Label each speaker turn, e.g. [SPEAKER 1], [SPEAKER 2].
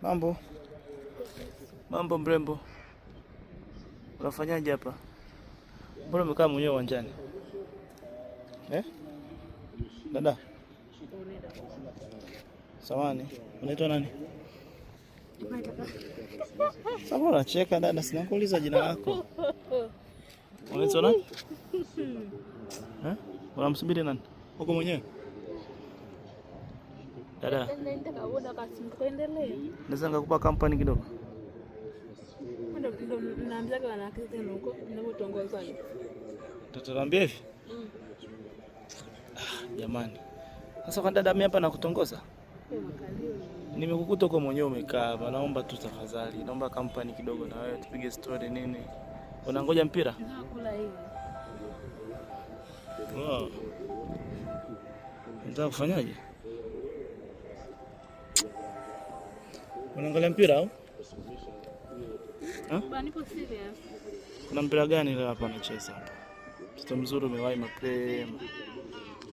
[SPEAKER 1] Mambo. Mambo mrembo. Unafanyaje hapa? Mbona umekaa mwenyewe uwanjani? Dada. Samani. Unaitwa nani? Sasa unacheka dada, sinakuuliza jina lako. Unaitwa nani? Unamsubiri nani? Uko mwenyewe? Dada. Naweza nikakupa kampani kidogo?
[SPEAKER 2] Ndio naambiaga wanawake tena huko ninapotongoza.
[SPEAKER 1] Tutaambia hivi? Jamani. Sasa kwa dada mimi hapa nakutongoza? Nimekukuta uko mwenyewe umekaa hapa. Naomba tu tafadhali. Naomba kampani kidogo na wewe tupige story nini. Unangoja mpira?
[SPEAKER 2] Nakula hivi.
[SPEAKER 1] Wow. Unataka kufanyaje? Unaangalia mpira au?
[SPEAKER 2] Nipo serious.
[SPEAKER 1] Kuna mpira gani leo hapa anacheza hapa? Mtoto mzuri umewahi mapema.